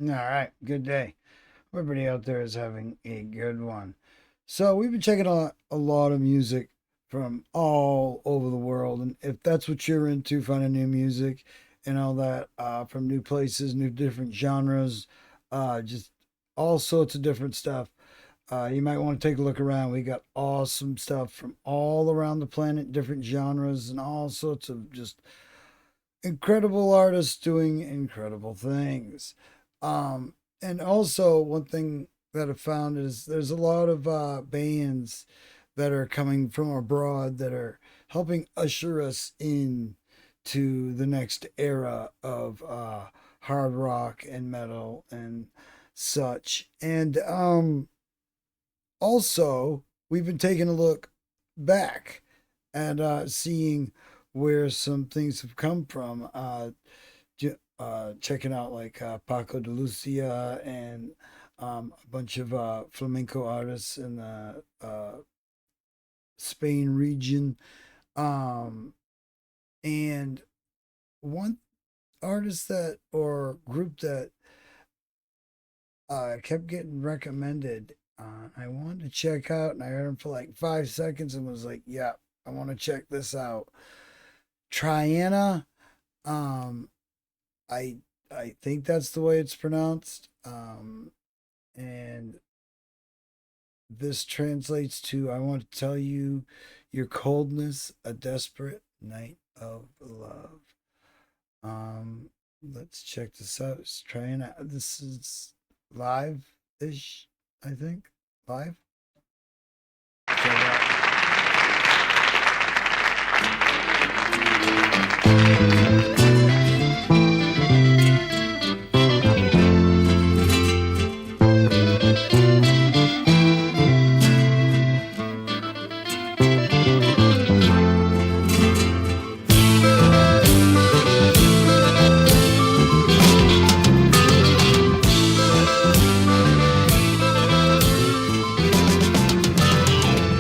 All right, good day. Everybody out there is having a good one. So we've been checking out a lot of music from all over the world, and if that's what you're into, finding new music and all that from new places, new different genres, just all sorts of different stuff. You might want to take a look around. We got awesome stuff from all around the planet, different genres, and all sorts of just incredible artists doing incredible things. And also, one thing that I found is there's a lot of bands that are coming from abroad that are helping usher us in to the next era of hard rock and metal and such. And also, we've been taking a look back and seeing where some things have come from. Checking out like Paco de Lucia and a bunch of flamenco artists in the Spain region. Um, and one artist that or group that kept getting recommended, I wanted to check out, and I heard him for like 5 seconds and was like, yeah, I want to check this out. Triana. Um, I I think that's the way it's pronounced. And this translates to I want to tell you your coldness, a desperate night of love. Let's check this out. It's trying out. This is live ish, I think. Live. Check it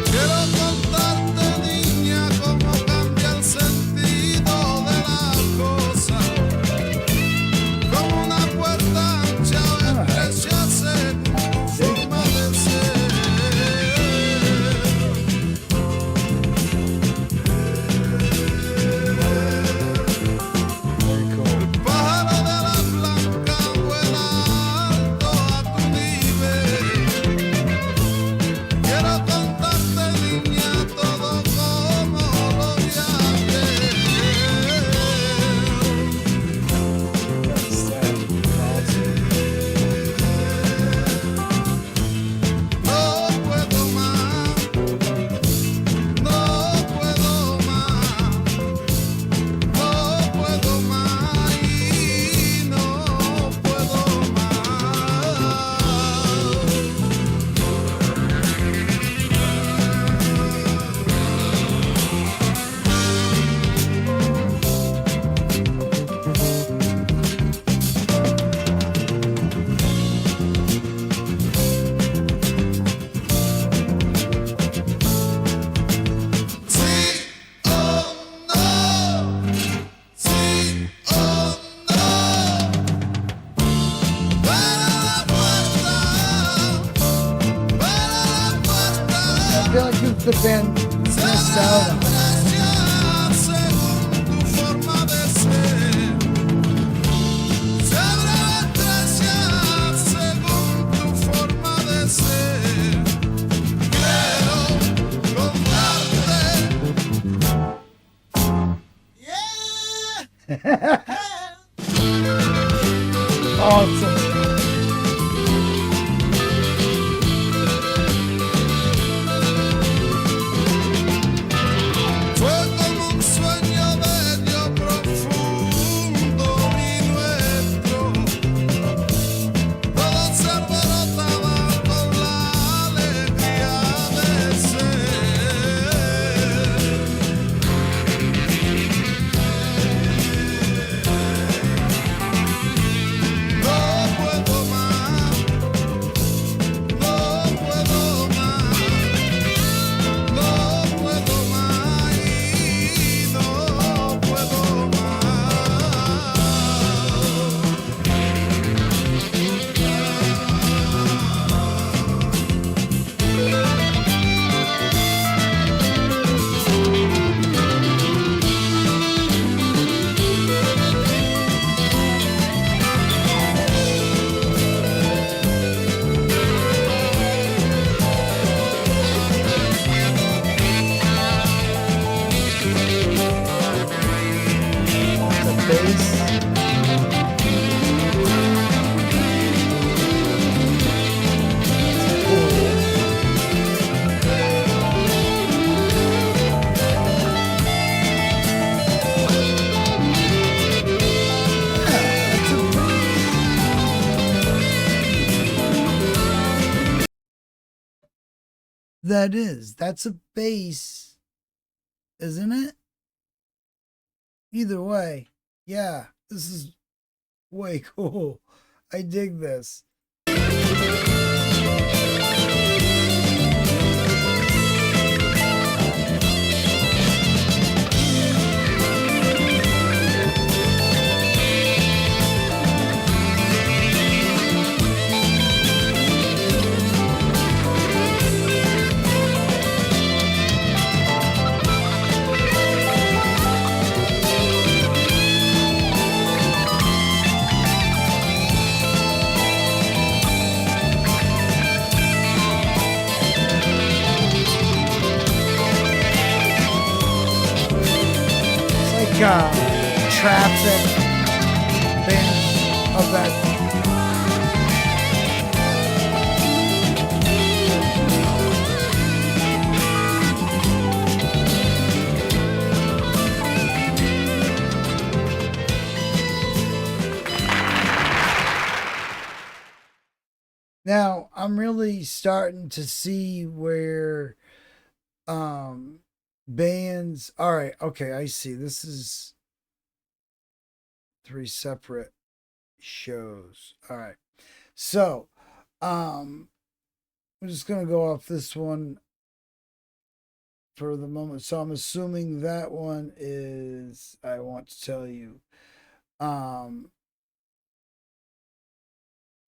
Quiero contarte, niña, cómo cambia el sentido de las cosas. Como una puerta ancha o out. All right. estrecha según tu Dig it. forma de ser. Very cool. Pájaro de alas blancas vuela alto a tu nivel. Quiero contarte, niña, todo como lo vi ayer. That's awesome. No puedo más, no puedo más, no puedo más y no puedo Sí o no, sí o no. Para la puerta, I feel like the band se missed out on. abre según tu forma de ser. Se abre según tu forma de ser. Quiero contarte. Yeah. Awesome. Fue como un sueño bello, profundo y nuestro. Todo se alborotaba con la alegría de ser. No that is. That's a bass, isn't it? Either way, yeah, this is way cool. I dig this. It's like traffic band of that. Now I'm really starting to see where um bands. All right, okay, I see. This is three separate shows. All right. So, um I'm just going to go off this one for the moment. So I'm assuming that one is, I want to tell you, um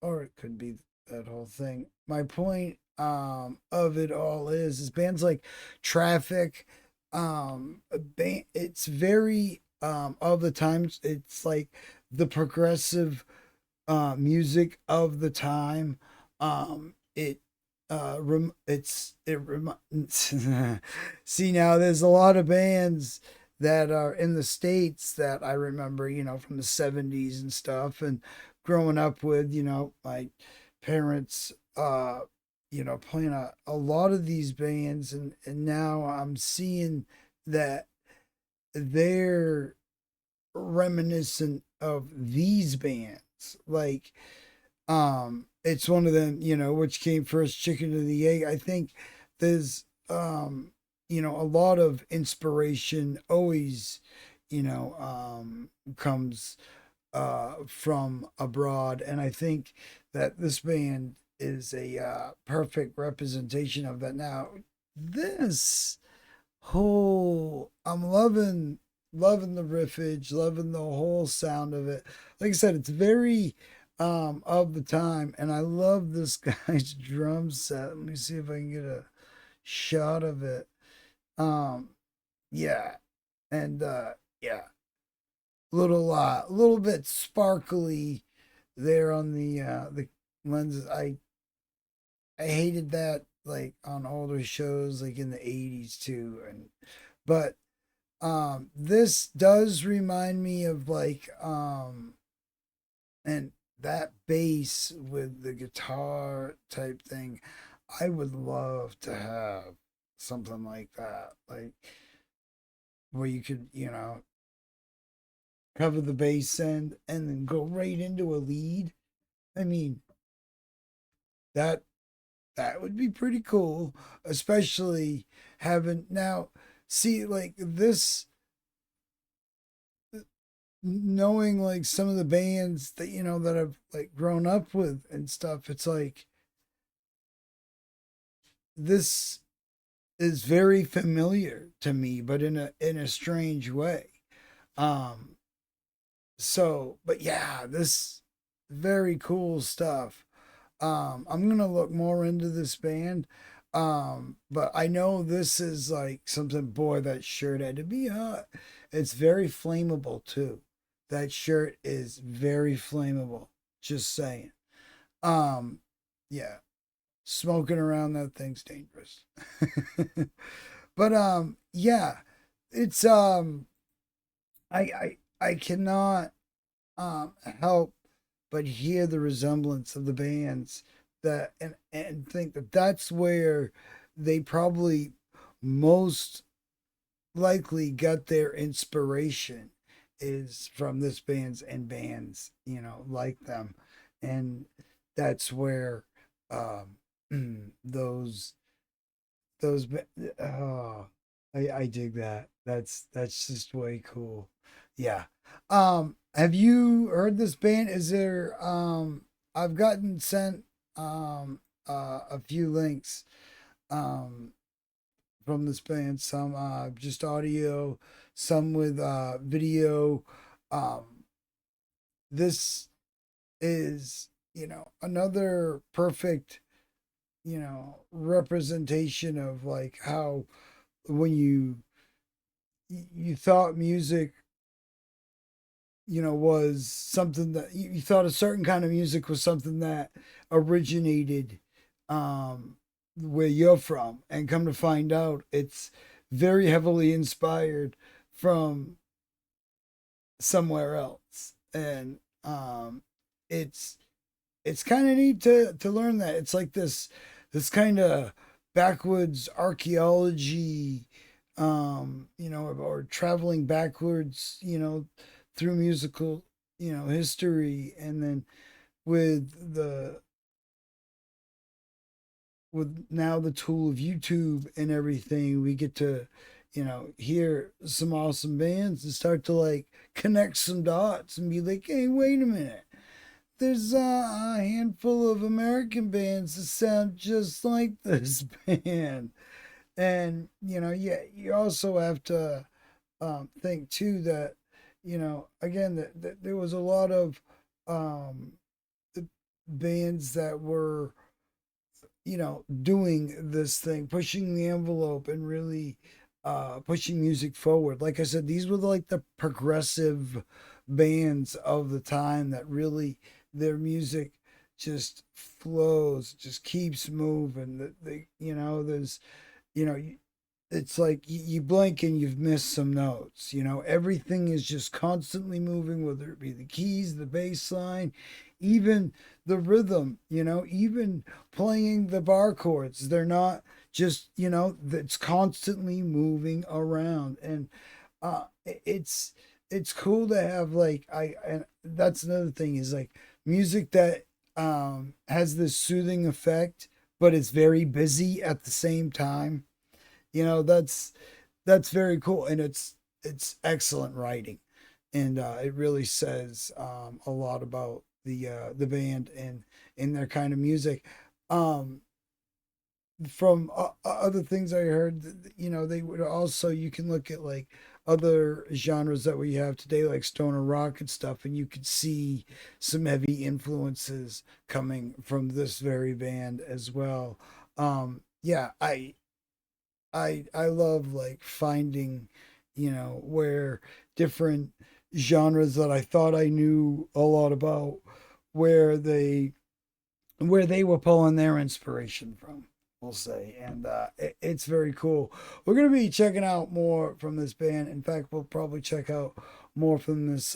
or it could be that whole thing. My point of it all is bands like Traffic, it's very of the times, it's like the progressive music of the time. It see, now there's a lot of bands that are in the States that I remember, from the 70s and stuff, and growing up with, my parents, playing a lot of these bands, and now I'm seeing that they're reminiscent of these bands. Like, it's one of them, which came first, chicken or the egg. I think there's a lot of inspiration always, comes from abroad, and I think that this band is a perfect representation of that. Now, this whole, I'm loving the riffage, loving the whole sound of it. Like I said, it's very of the time, and I love this guy's drum set. Let me see if I can get a shot of it. Um yeah, and yeah, little bit sparkly there on the lenses. I hated that, like, on older shows, like in the 80s too, and but this does remind me of, like, and that bass with the guitar type thing. I would love to have something like that, like, where you could, cover the bass end and then go right into a lead. I mean, that that would be pretty cool, especially having, now, see, like, this, knowing, like, some of the bands that, that I've, like, grown up with and stuff. It's like, this is very familiar to me, but in a strange way. Um so, but yeah, this very cool stuff. I'm gonna look more into this band. But I know this is like something, boy, that shirt had to be hot. It's very flammable too. That shirt is very flammable. Just saying. Um, yeah, smoking around that thing's dangerous. But yeah, it's I cannot help but hear the resemblance of the bands, that, and think that that's where they probably most likely got their inspiration, is from this bands and bands, like them. And that's where those those. Oh, I dig that. That's just way cool. Yeah. Have you heard this band? Is there I've gotten sent a few links um from this band. Some just audio, some with video. Um, this is another perfect representation of like how when you thought music was something that you thought a certain kind of music was something that originated um, where you're from, and come to find out it's very heavily inspired from somewhere else, and it's it's kind of neat to learn that it's like this kind of backwoods archaeology, or traveling backwards, through musical, history, and then with the with now the tool of YouTube and everything, we get to, hear some awesome bands and start to like connect some dots and be like, hey, wait a minute. There's a handful of American bands that sound just like this band. And, yeah, you also have to think too that, again, that there was a lot of um, bands that were doing this thing, pushing the envelope and really pushing music forward. Like I said, these were like the progressive bands of the time that really their music just flows, just keeps moving. That they, there's, you know, it's like you blink and you've missed some notes. Everything is just constantly moving, whether it be the keys, the bass line, even the rhythm, even playing the bar chords. They're not just, it's constantly moving around. And it's cool to have like and that's another thing is like music that has this soothing effect, but it's very busy at the same time. That's very cool, and it's excellent writing, and it really says a lot about the band and their kind of music. Um, from other things I heard, they would also, you can look at like other genres that we have today, like stoner rock and stuff, and you could see some heavy influences coming from this very band as well. Yeah, I love like finding, where different genres that I thought I knew a lot about, where they were pulling their inspiration from, we'll say. And it's very cool. We're gonna be checking out more from this band. In fact, we'll probably check out more from this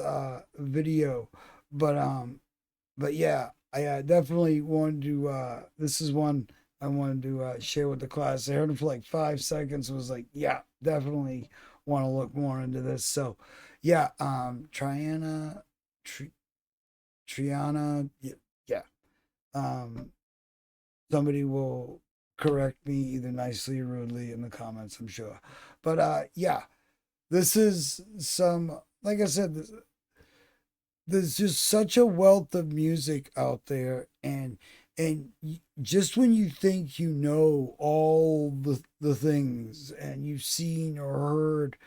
video. But yeah, I definitely wanted to. This is one I wanted to share with the class. I heard it for like 5 seconds. Was like, yeah, definitely want to look more into this. So, yeah, Tri- Triana, yeah, yeah. Um, somebody will correct me either nicely or rudely in the comments, I'm sure. But yeah, this is some. Like I said, there's just such a wealth of music out there, and just when you think you know all the things and you've seen or heard,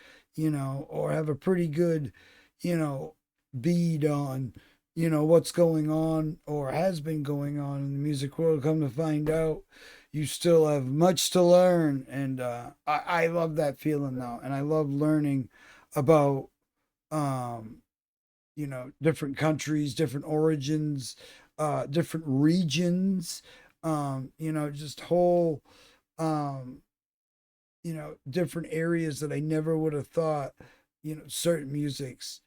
or have a pretty good, you know bead on, what's going on or has been going on in the music world, come to find out you still have much to learn. And I love that feeling now, and I love learning about um different countries, different origins, different regions, just whole, um, different areas that I never would have thought, certain musics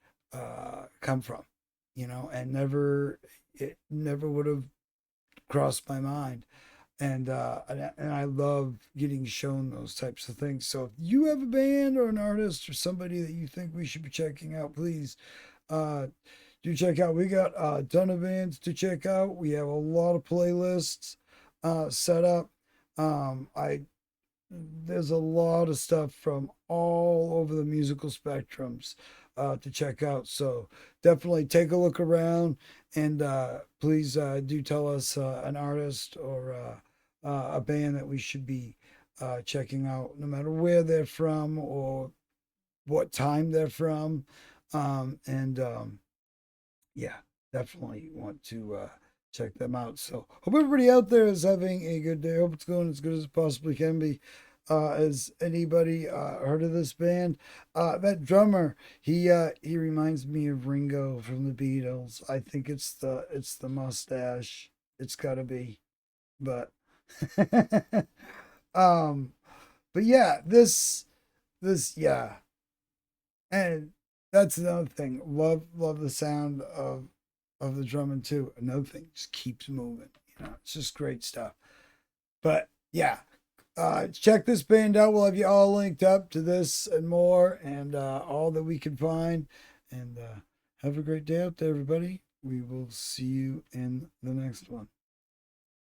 come from, and it never would have crossed my mind. And I love getting shown those types of things. So if you have a band or an artist or somebody that you think we should be checking out, please uh, do check out. We got a ton of bands to check out. We have a lot of playlists set up. I there's a lot of stuff from all over the musical spectrums to check out. So definitely take a look around, and please do tell us an artist or a band that we should be checking out, no matter where they're from or what time they're from. And yeah, definitely want to check them out. So hope everybody out there is having a good day. Hope it's going as good as it possibly can be. Has anybody heard of this band? That drummer, he reminds me of Ringo from the Beatles. I think it's the mustache. It's gotta be, but um, but yeah, this yeah, and that's another thing. Love the sound of the drumming too. Another thing, just keeps moving. It's just great stuff. But yeah, check this band out. We'll have you all linked up to this and more, and all that we can find. And have a great day out there, everybody. We will see you in the next one.